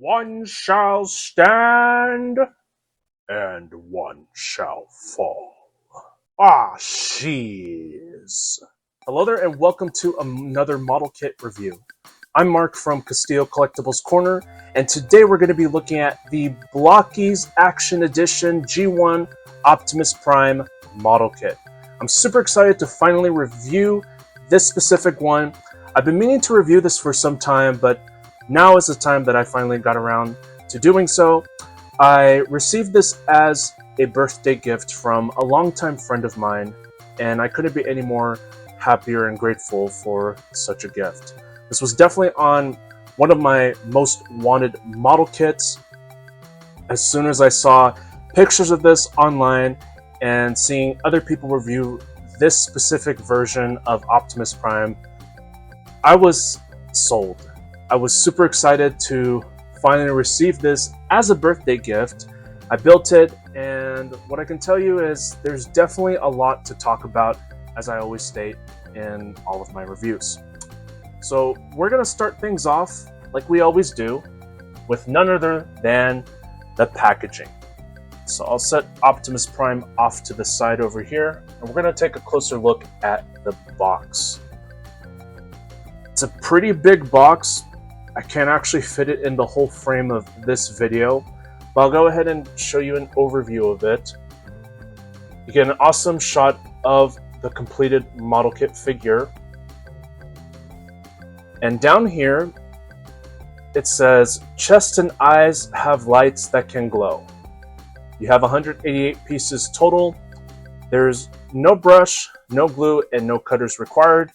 One shall stand, and one shall fall. Ah, jeez. Hello there, and welcome to another model kit review. I'm Mark from Castillo Collectibles Corner, and today we're going to be looking at the Blokees Action Edition G1 Optimus Prime model kit. I'm super excited to finally review this specific one. I've been meaning to review this for some time, but now is the time that I finally got around to doing so. I received this as a birthday gift from a longtime friend of mine, and I couldn't be any more happier and grateful for such a gift. This was definitely on one of my most wanted model kits. As soon as I saw pictures of this online and seeing other people review this specific version of Optimus Prime, I was sold. I was super excited to finally receive this as a birthday gift. I built it, and what I can tell you is there's definitely a lot to talk about, as I always state in all of my reviews. So we're going to start things off, like we always do, with none other than the packaging. So I'll set Optimus Prime off to the side over here, and we're going to take a closer look at the box. It's a pretty big box. I can't actually fit it in the whole frame of this video, but I'll go ahead and show you an overview of it. You get an awesome shot of the completed model kit figure. And down here, it says, chest and eyes have lights that can glow. You have 188 pieces total. There's no brush, no glue, and no cutters required,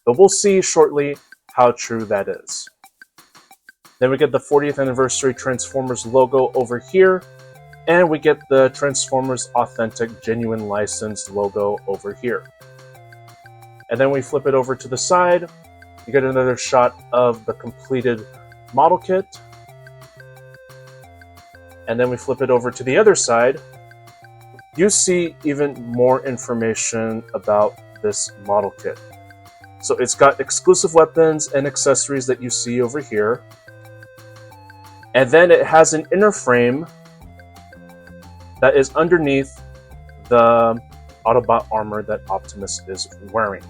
but we'll see shortly how true that is. Then we get the 40th anniversary Transformers logo over here, and we get the Transformers Authentic Genuine Licensed logo over here. And then we flip it over to the side. You get another shot of the completed model kit. And then we flip it over to the other side. You see even more information about this model kit. So it's got exclusive weapons and accessories that you see over here. And then it has an inner frame that is underneath the Autobot armor that Optimus is wearing.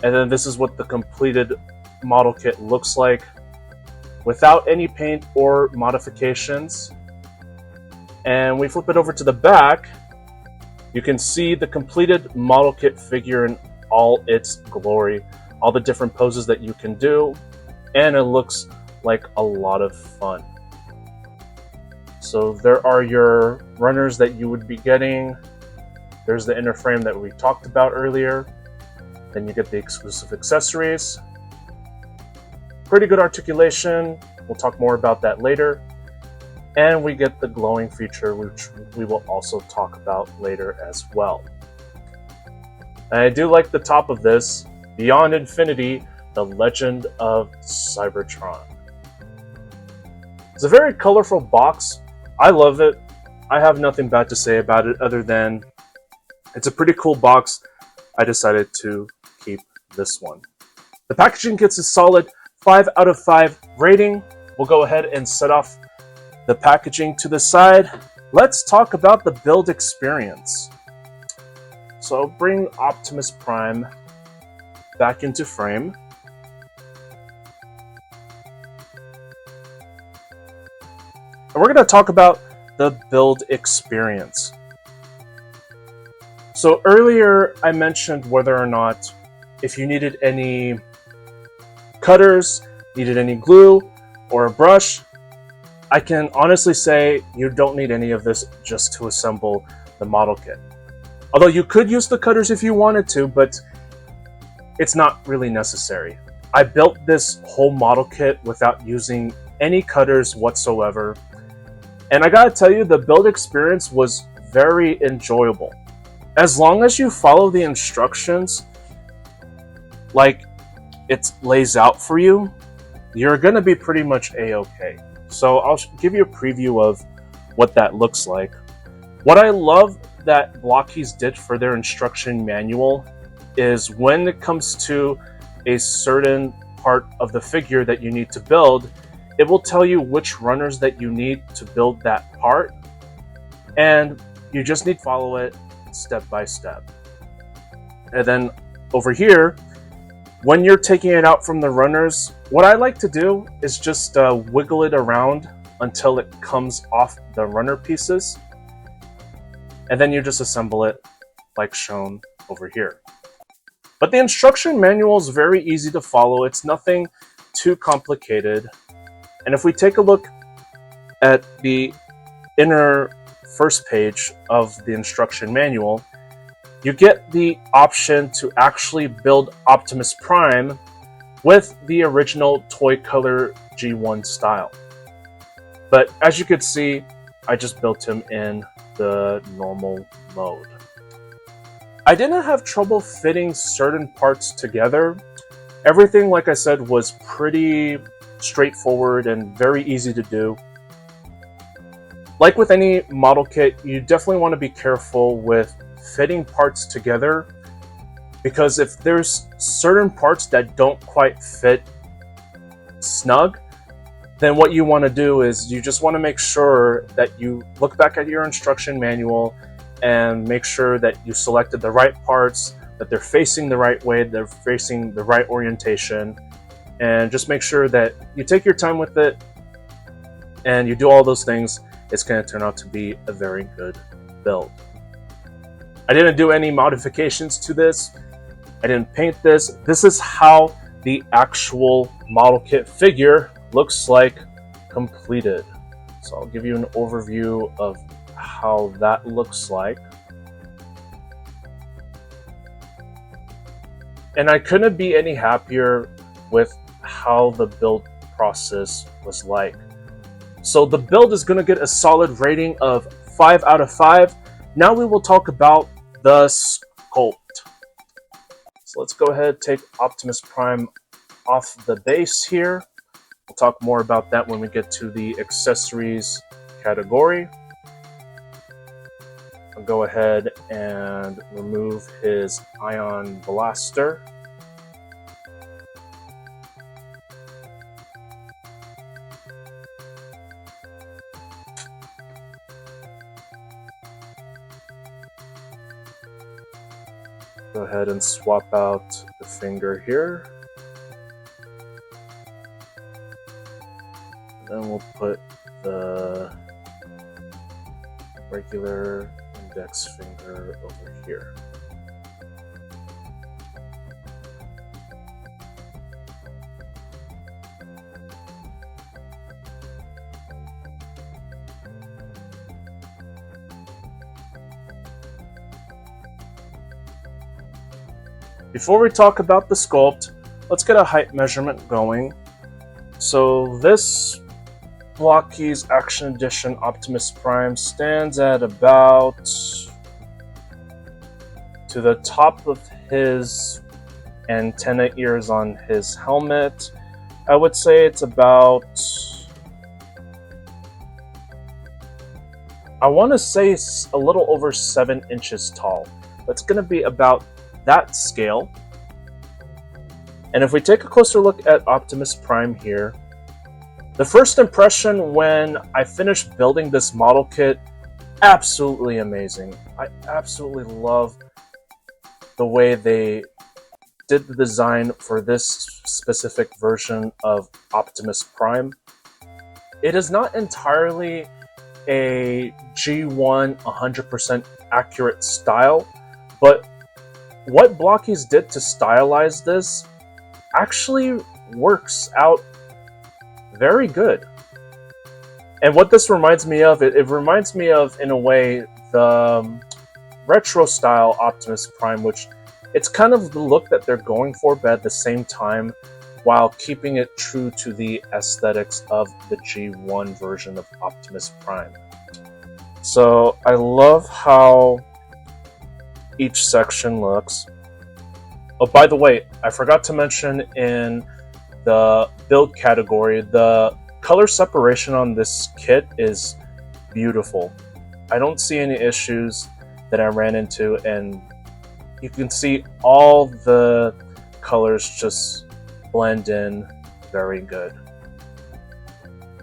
And then this is what the completed model kit looks like without any paint or modifications. And we flip it over to the back. You can see the completed model kit figure in all its glory, all the different poses that you can do, and it looks like a lot of fun. So there are your runners that you would be getting. There's the inner frame that we talked about earlier. Then you get the exclusive accessories. Pretty good articulation. We'll talk more about that later. And we get the glowing feature, which we will also talk about later as well. And I do like the top of this, Beyond Infinity, the Legend of Cybertron. It's a very colorful box. I love it. I have nothing bad to say about it other than it's a pretty cool box. I decided to keep this one. The packaging gets a solid 5 out of 5 rating. We'll go ahead and set off the packaging to the side. Let's talk about the build experience. So I'll bring Optimus Prime back into frame. And we're going to talk about the build experience. So earlier I mentioned whether or not if you needed any cutters, needed any glue, or a brush. I can honestly say you don't need any of this just to assemble the model kit. Although you could use the cutters if you wanted to, but it's not really necessary. I built this whole model kit without using any cutters whatsoever. And I gotta tell you, the build experience was very enjoyable. As long as you follow the instructions, like it lays out for you, you're gonna be pretty much a-okay. So I'll give you a preview of what that looks like. What I love that Blokees did for their instruction manual is when it comes to a certain part of the figure that you need to build, it will tell you which runners that you need to build that part, and you just need to follow it step by step. And then over here, when you're taking it out from the runners, what I like to do is just wiggle it around until it comes off the runner pieces, and then you just assemble it like shown over here. But the instruction manual is very easy to follow. It's nothing too complicated. And if we take a look at the inner first page of the instruction manual, you get the option to actually build Optimus Prime with the original toy color G1 style. But as you could see, I just built him in the normal mode. I didn't have trouble fitting certain parts together. Everything, like I said, was pretty straightforward and very easy to do. Like with any model kit, you definitely want to be careful with fitting parts together, because if there's certain parts that don't quite fit snug, then what you want to do is you just want to make sure that you look back at your instruction manual and make sure that you selected the right parts, that they're facing the right way, they're facing the right orientation, and just make sure that you take your time with it and you do all those things. It's going to turn out to be a very good build. I didn't do any modifications to this. I didn't paint this. This is how the actual model kit figure looks like completed. So I'll give you an overview of how that looks like. And I couldn't be any happier with how the build process was like. So the build is going to get a solid rating of 5 out of 5. Now we will talk about the sculpt. So let's go ahead and take Optimus Prime off the base here. We'll talk more about that when we get to the accessories category. I'll go ahead and remove his ion blaster. Go ahead and swap out the finger here. And then we'll put the regular index finger over here. Before we talk about the sculpt, let's get a height measurement going. So this Blokees Action Edition Optimus Prime stands at about to the top of his antenna ears on his helmet. I would say it's about, I want to say a little over 7 inches tall. That's going to be about that scale. And if we take a closer look at Optimus Prime here, the first impression when I finished building this model kit, absolutely amazing. I absolutely love the way they did the design for this specific version of Optimus Prime. It is not entirely a G1 100% accurate style, but what Blokees did to stylize this actually works out very good. And what this reminds me of, it reminds me of, in a way, the retro style Optimus Prime, which it's kind of the look that they're going for, but at the same time, while keeping it true to the aesthetics of the G1 version of Optimus Prime. So I love how each section looks. Oh, by the way, I forgot to mention in the build category, the color separation on this kit is beautiful. I don't see any issues that I ran into, and you can see all the colors just blend in very good.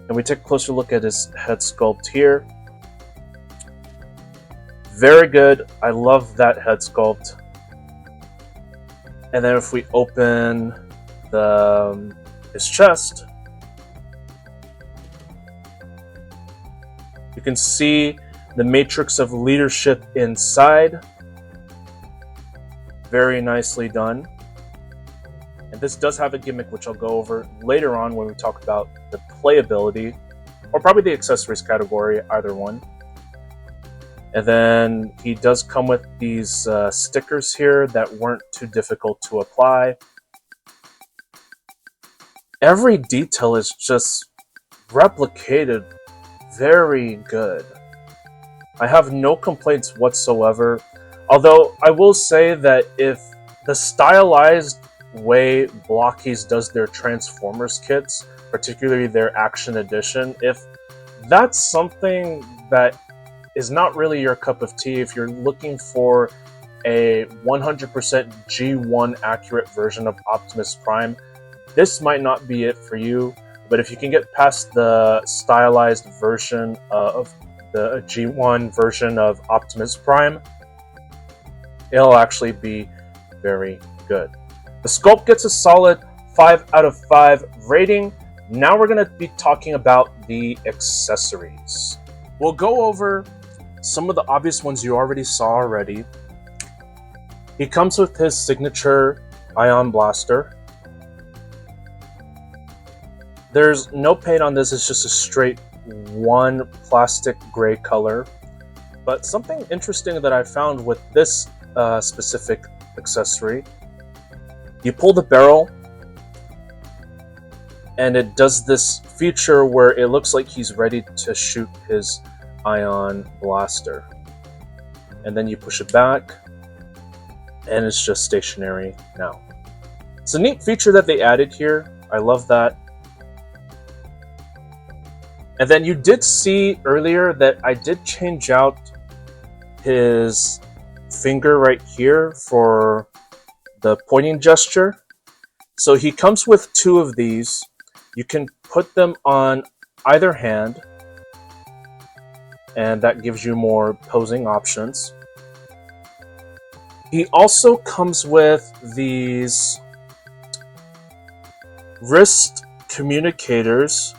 And we take a closer look at his head sculpt here. Very good. I love that head sculpt. And then if we open his chest, you can see the matrix of leadership inside. Very nicely done. And this does have a gimmick, which I'll go over later on when we talk about the playability, or probably the accessories category, either one. And then he does come with these stickers here that weren't too difficult to apply. Every detail is just replicated very good. I have no complaints whatsoever. Although I will say that if the stylized way Blokees does their Transformers kits, particularly their Action Edition, if that's something that is not really your cup of tea, if you're looking for a 100% G1 accurate version of Optimus Prime, this might not be it for you. But if you can get past the stylized version of the G1 version of Optimus Prime, it'll actually be very good. The sculpt gets a solid 5 out of 5 rating. Now we're going to be talking about the accessories. We'll go over some of the obvious ones you already saw already. He comes with his signature ion blaster. There's no paint on this, it's just a straight one plastic gray color. But something interesting that I found with this specific accessory, you pull the barrel and it does this feature where it looks like he's ready to shoot his ion blaster. And then you push it back and it's just stationary now. It's a neat feature that they added here. I love that. And then you did see earlier that I did change out his finger right here for the pointing gesture. So he comes with 2 of these. You can put them on either hand, and that gives you more posing options. He also comes with these wrist communicators,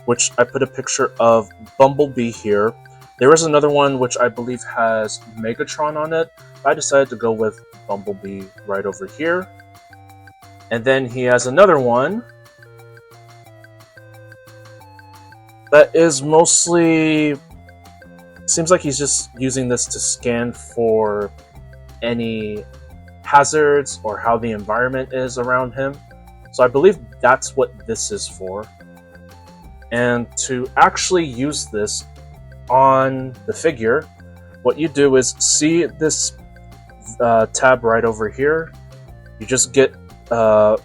which I put a picture of Bumblebee here. There is another one which I believe has Megatron on it. I decided to go with Bumblebee right over here. And then he has another one that is mostly... seems like he's just using this to scan for any hazards or how the environment is around him. So I believe that's what this is for. And to actually use this on the figure, what you do is see this tab right over here. You just get a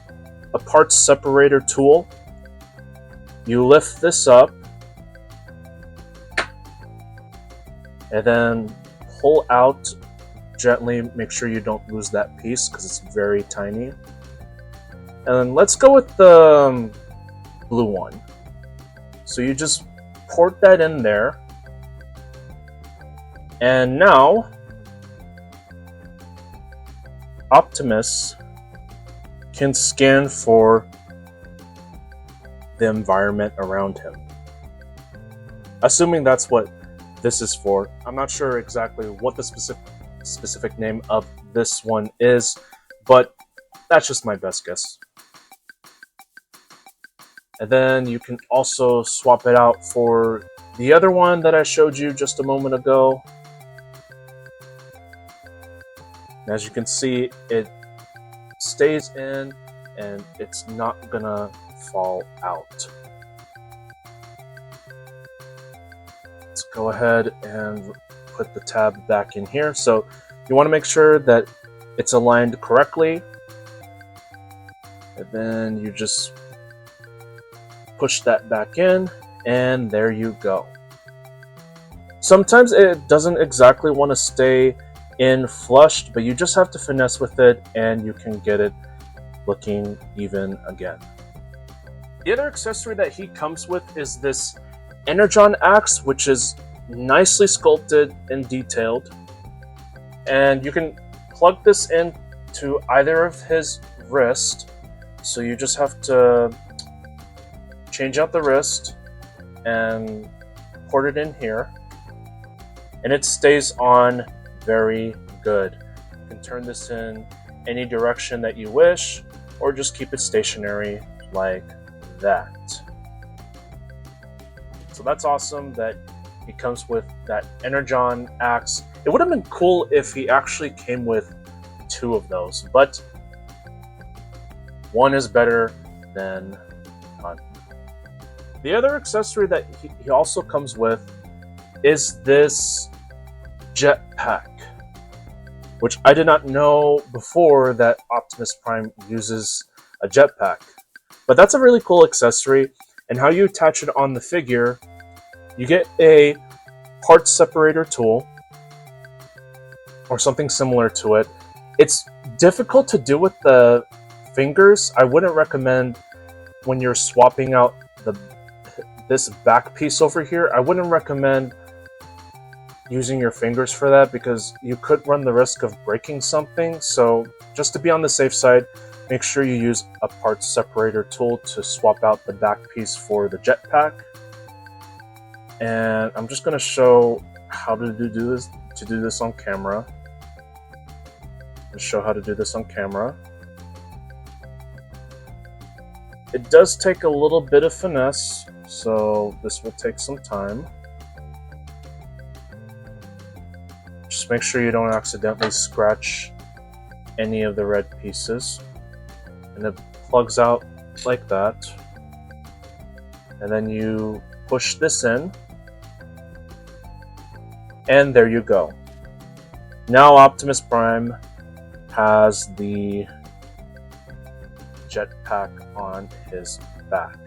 parts separator tool. You lift this up and then pull out gently. Make sure you don't lose that piece because it's very tiny. And let's go with the blue one. So you just port that in there. And now Optimus can scan for the environment around him. Assuming that's what this is for. I'm not sure exactly what the specific name of this one is, but that's just my best guess. And then you can also swap it out for the other one that I showed you just a moment ago. And as you can see, it stays in and it's not gonna fall out. Let's go ahead and put the tab back in here. So you want to make sure that it's aligned correctly. And then you just push that back in, and there you go. Sometimes it doesn't exactly want to stay in flushed, but you just have to finesse with it and you can get it looking even again. The other accessory that he comes with is this Energon axe, which is nicely sculpted and detailed. And you can plug this into either of his wrists. So you just have to change out the wrist and port it in here. And it stays on very good. You can turn this in any direction that you wish, or just keep it stationary like that. So that's awesome that he comes with that Energon axe. It would have been cool if he actually came with 2 of those, but one is better than none. The other accessory that he also comes with is this jetpack, which I did not know before that Optimus Prime uses a jetpack. But that's a really cool accessory, and how you attach it on the figure, you get a parts separator tool or something similar to it. It's difficult to do with the fingers. I wouldn't recommend when you're swapping out this back piece over here. I wouldn't recommend using your fingers for that because you could run the risk of breaking something. So just to be on the safe side, make sure you use a parts separator tool to swap out the back piece for the jetpack. And I'm just going to show how to do this on camera. It does take a little bit of finesse, so this will take some time. Just make sure you don't accidentally scratch any of the red pieces. And it plugs out like that. And then you push this in. And there you go. Now Optimus Prime has the jetpack on his back,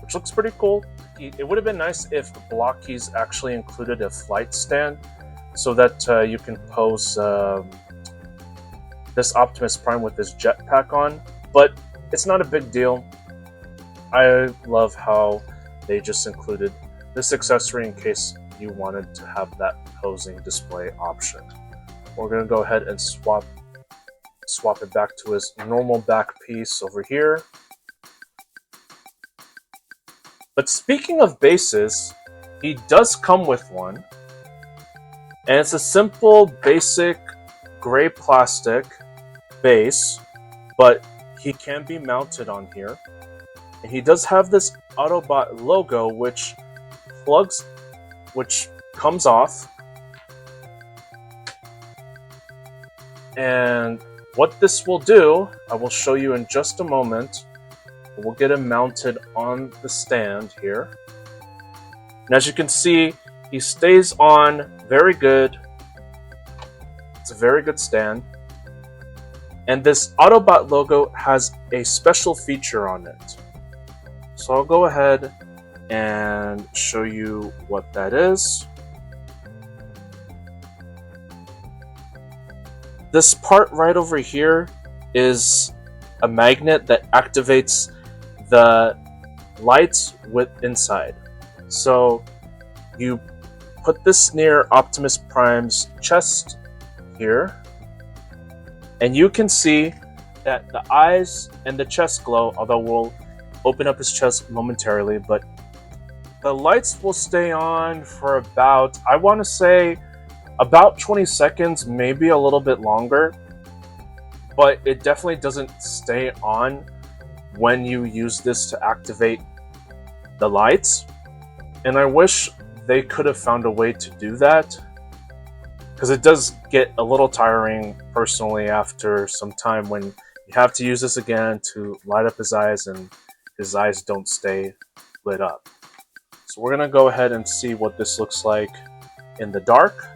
which looks pretty cool. It would have been nice if Blokees actually included a flight stand so that you can pose this Optimus Prime with this jetpack on, but it's not a big deal. I love how they just included this accessory in case you wanted to have that posing display option. We're going to go ahead and swap it back to his normal back piece over here. But speaking of bases, he does come with one, and it's a simple, basic gray plastic base, but he can be mounted on here. And he does have this Autobot logo, which comes off. And what this will do, I will show you in just a moment. We'll get him mounted on the stand here. And as you can see, he stays on very good. It's a very good stand. And this Autobot logo has a special feature on it. So I'll go ahead and show you what that is. This part right over here is a magnet that activates the lights inside. So you put this near Optimus Prime's chest here, and you can see that the eyes and the chest glow, although we'll open up his chest momentarily, but the lights will stay on for about, I want to say, about 20 seconds, maybe a little bit longer, but it definitely doesn't stay on when you use this to activate the lights. And I wish they could have found a way to do that, because it does get a little tiring personally after some time when you have to use this again to light up his eyes and his eyes don't stay lit up. So we're going to go ahead and see what this looks like in the dark.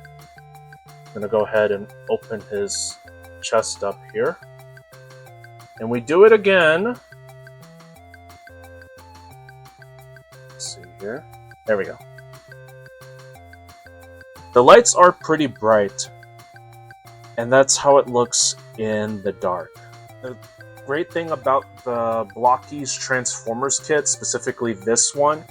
I'm going to go ahead and open his chest up here. And we do it again. Let's see here. There we go. The lights are pretty bright, and that's how it looks in the dark. The great thing about the Blokees Transformers kit, specifically this one,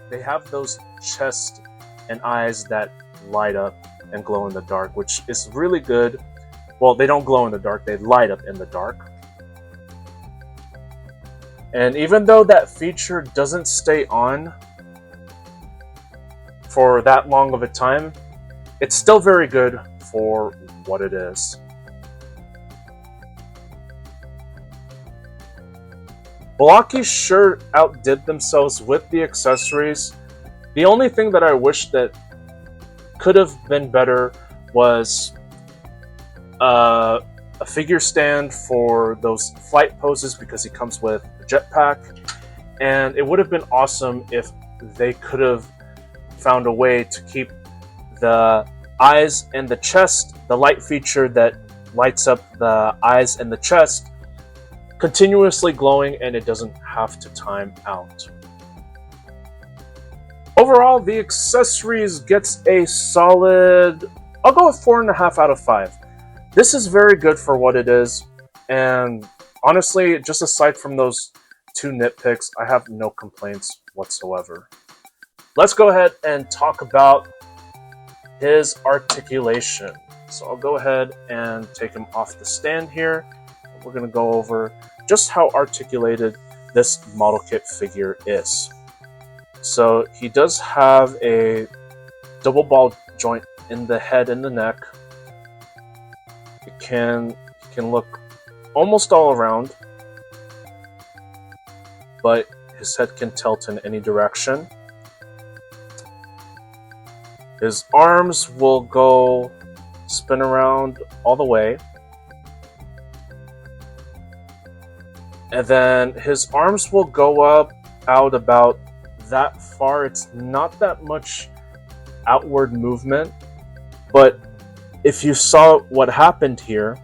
they have those chest and eyes that light up and glow in the dark, which is really good. Well, they don't glow in the dark, they light up in the dark. And even though that feature doesn't stay on for that long of a time, it's still very good for what it is. Blokees sure outdid themselves with the accessories. The only thing that I wish that could have been better was a figure stand for those flight poses, because he comes with a jetpack, and it would have been awesome if they could have found a way to keep the eyes and the chest, the light feature that lights up the eyes and the chest, continuously glowing, and it doesn't have to time out. Overall, the accessories gets a solid, I'll go with 4.5 out of 5. This is very good for what it is, and honestly, just aside from those 2 nitpicks, I have no complaints whatsoever. Let's go ahead and talk about his articulation. So I'll go ahead and take him off the stand here. We're going to go over just how articulated this model kit figure is. So he does have a double ball joint in the head and the neck. It can look almost all around, but his head can tilt in any direction. His arms will go spin around all the way. And then his arms will go out about that far. It's not that much outward movement, but if you saw what happened here,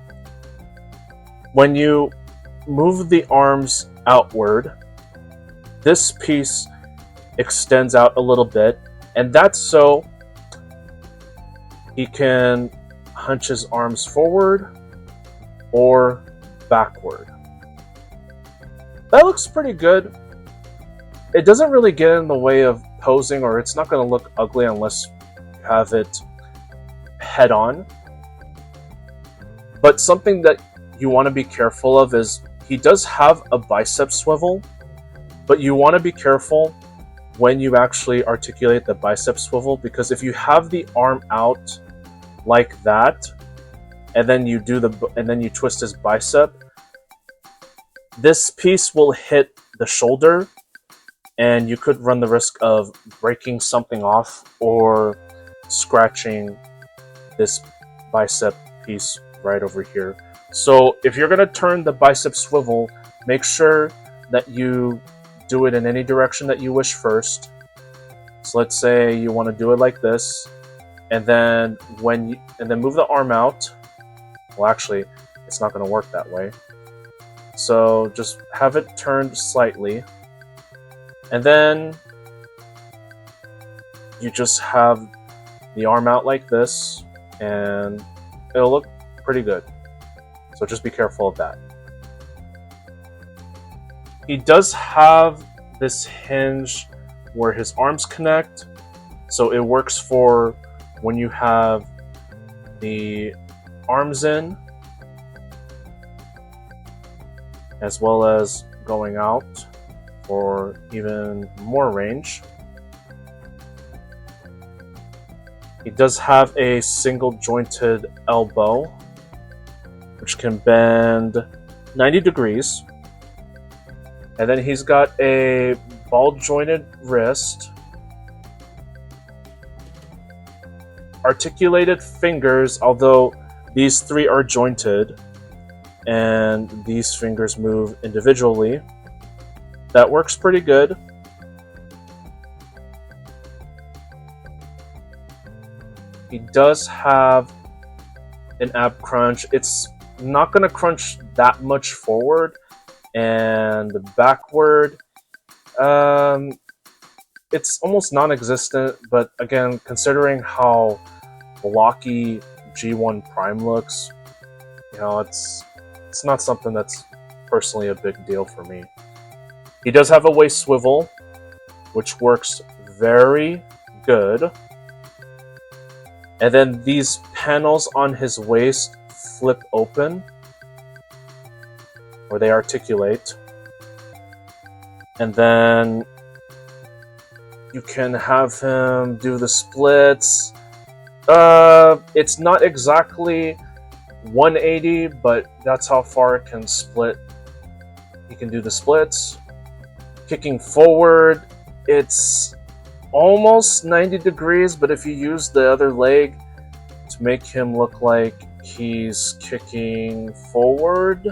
when you move the arms outward, this piece extends out a little bit, and that's so he can hunch his arms forward or backward. That looks pretty good. It doesn't really get in the way of posing, or it's not going to look ugly unless you have it head on. But something that you want to be careful of is he does have a bicep swivel, but you want to be careful when you actually articulate the bicep swivel, because if you have the arm out like that and then you twist his bicep, this piece will hit the shoulder, and you could run the risk of breaking something off or scratching this bicep piece right over here. So if you're going to turn the bicep swivel, make sure that you do it in any direction that you wish first. So let's say you want to do it like this, and then move the arm out. Well, actually, it's not going to work that way. So just have it turned slightly, and then you just have the arm out like this, and it'll look pretty good. So just be careful of that. He does have this hinge where his arms connect, so it works for when you have the arms in, as well as going out for even more range. He does have a single jointed elbow, which can bend 90 degrees. And then he's got a ball jointed wrist, articulated fingers, although these 3 are jointed, and these fingers move individually. That works pretty good. He does have an ab crunch. It's not going to crunch that much forward, and backward, it's almost non-existent. But again, considering how blocky G1 Prime looks, you know, it's not something that's personally a big deal for me. He does have a waist swivel, which works very good. And then these panels on his waist flip open, or they articulate. And then you can have him do the splits. It's not exactly 180, but that's how far it can split. He can do the splits. Kicking forward, it's almost 90 degrees, but if you use the other leg to make him look like he's kicking forward,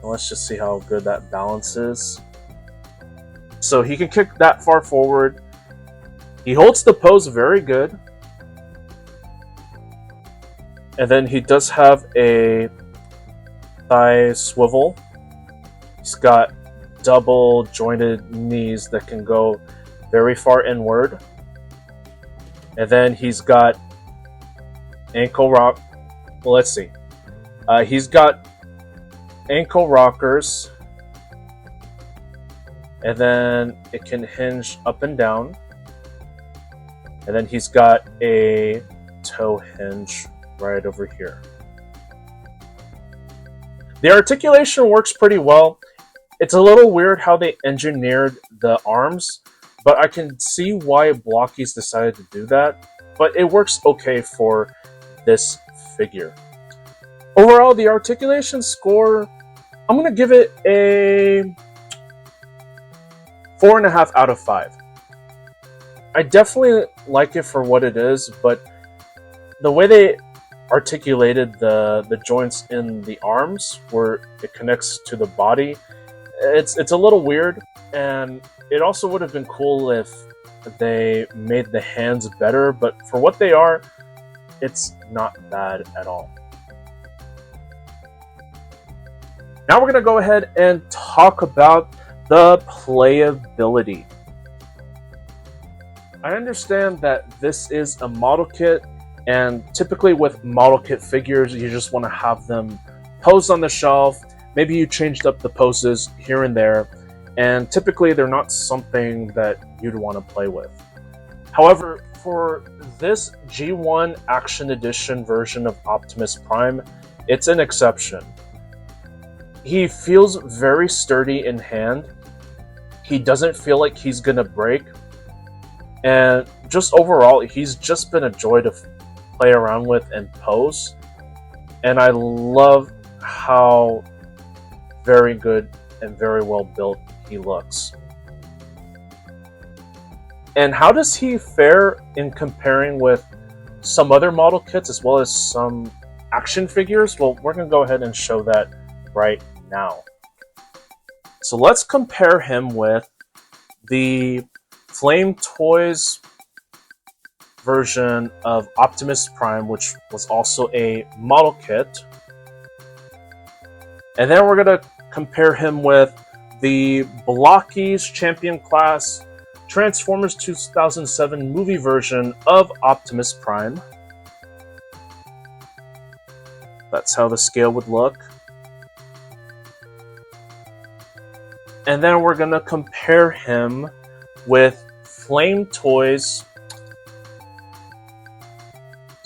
let's just see how good that balance is. So he can kick that far forward. He holds the pose very good. And then he does have a thigh swivel. He's got double jointed knees that can go very far inward. And then he's got ankle rock. Well, let's see. He's got ankle rockers. And then it can hinge up and down. And then he's got a toe hinge right over here. The articulation works pretty well. It's a little weird how they engineered the arms, but I can see why Blokees decided to do that. But it works okay for this figure. Overall, the articulation score, I'm going to give it a 4.5 out of 5. I definitely like it for what it is, but the way they articulated the joints in the arms where it connects to the body, it's a little weird, and it also would have been cool if they made the hands better, but for what they are, it's not bad at all. Now we're going to go ahead and talk about the playability. I understand that this is a model kit, and typically with model kit figures, you just want to have them posed on the shelf. Maybe you changed up the poses here and there, and typically they're not something that you'd want to play with. However, for this G1 Action Edition version of Optimus Prime, it's an exception. He feels very sturdy in hand. He doesn't feel like he's gonna break. And just overall, he's just been a joy to play around with and pose. And I love how very good and very well built he looks. And how does he fare in comparing with some other model kits as well as some action figures? Well, we're going to go ahead and show that right now. So let's compare him with the Flame Toys version of Optimus Prime, which was also a model kit. And then we're going to compare him with the Blokees Champion Class Transformers 2007 movie version of Optimus Prime. That's how the scale would look. And then we're going to compare him with Flame Toys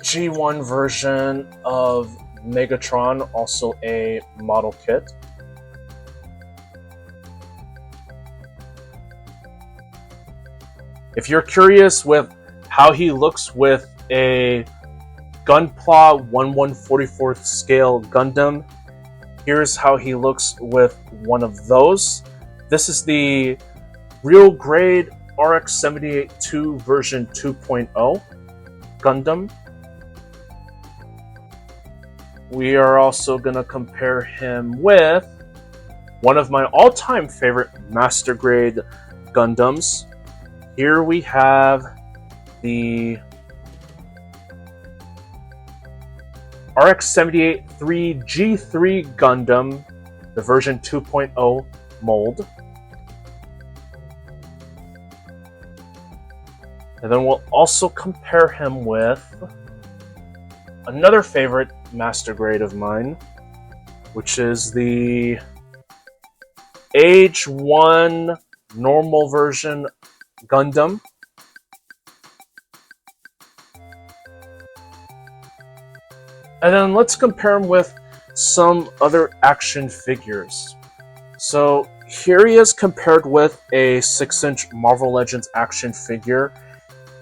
G1 version of Megatron, also a model kit. If you're curious with how he looks with a Gunpla 1/144th scale Gundam, here's how he looks with one of those. This is the Real Grade RX-78-2 version 2.0 Gundam. We are also going to compare him with one of my all-time favorite Master Grade Gundams. Here we have the RX-78-3 G3 Gundam, the version 2.0 mold. And then we'll also compare him with another favorite Master Grade of mine, which is the Age 1 normal version Gundam. And then let's compare him with some other action figures. So here he is compared with a 6-inch Marvel Legends action figure.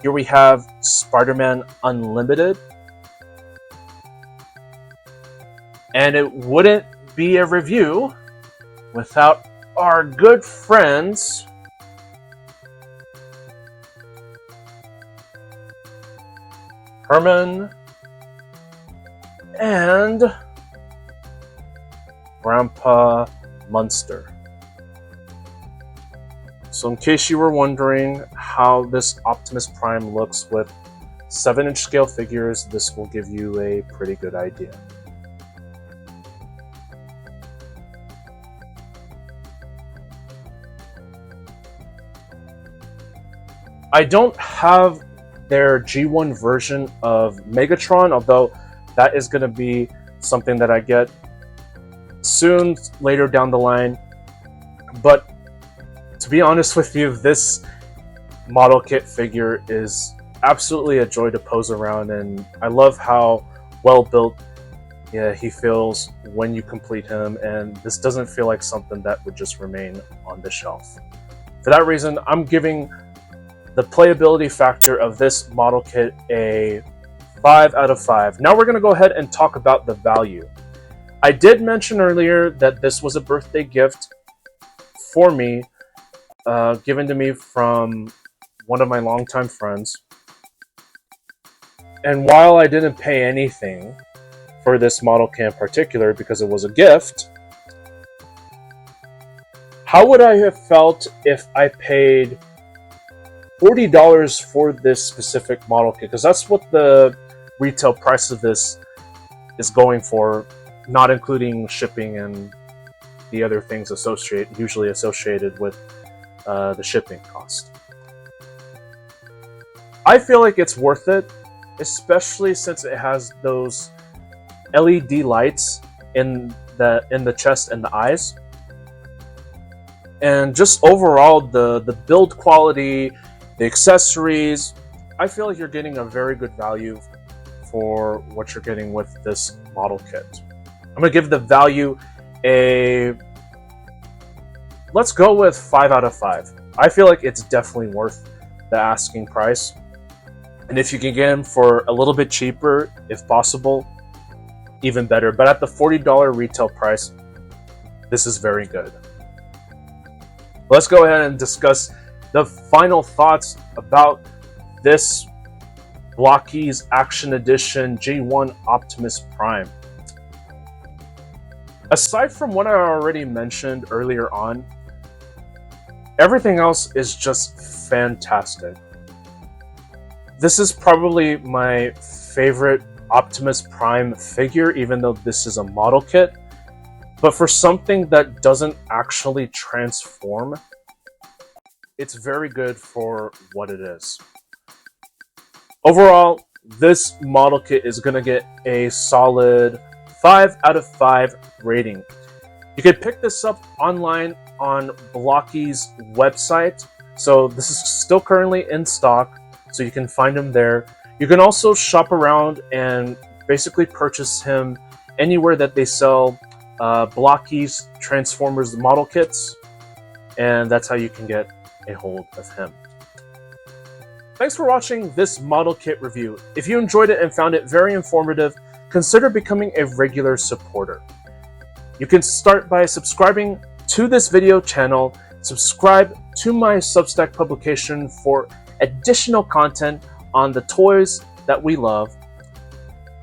Here we have Spider-Man Unlimited. And it wouldn't be a review without our good friends Herman and Grandpa Munster. So in case you were wondering how this Optimus Prime looks with 7-inch scale figures, this will give you a pretty good idea. I don't have their G1 version of Megatron, although that is going to be something that I get soon, later down the line. But to be honest with you, this model kit figure is absolutely a joy to pose around, and I love how well built he feels when you complete him, and this doesn't feel like something that would just remain on the shelf. For that reason, I'm giving the playability factor of this model kit a 5 out of 5. Now we're going to go ahead and talk about the value. I did mention earlier that this was a birthday gift for me, given to me from one of my longtime friends. And while I didn't pay anything for this model kit in particular because it was a gift, how would I have felt if I paid $40 for this specific model kit? Because that's what the retail price of this is going for, not including shipping and the other things usually associated with the shipping cost. I feel like it's worth it, especially since it has those LED lights in the chest and the eyes, and just overall the build quality, the accessories. I feel like you're getting a very good value for what you're getting with this model kit. I'm going to give the value let's go with 5 out of 5. I feel like it's definitely worth the asking price. And if you can get them for a little bit cheaper, if possible, even better. But at the $40 retail price, this is very good. Let's go ahead and discuss the final thoughts about this Blokees Action Edition G1 Optimus Prime. Aside from what I already mentioned earlier on, everything else is just fantastic. This is probably my favorite Optimus Prime figure, even though this is a model kit. But for something that doesn't actually transform, it's very good for what it is. Overall, this model kit is going to get a solid 5 out of 5 rating. You can pick this up online on Blokees' website. So this is still currently in stock, so you can find him there. You can also shop around and basically purchase him anywhere that they sell Blokees Transformers model kits, and that's how you can get a hold of him. Thanks for watching this model kit review. If you enjoyed it and found it very informative, consider becoming a regular supporter. You can start by subscribing to this video channel, subscribe to my Substack publication for additional content on the toys that we love,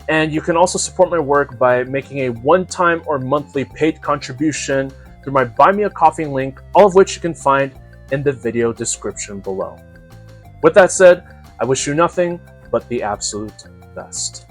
and you can also support my work by making a one-time or monthly paid contribution through my Buy Me a Coffee link, all of which you can find in the video description below. With that said, I wish you nothing but the absolute best.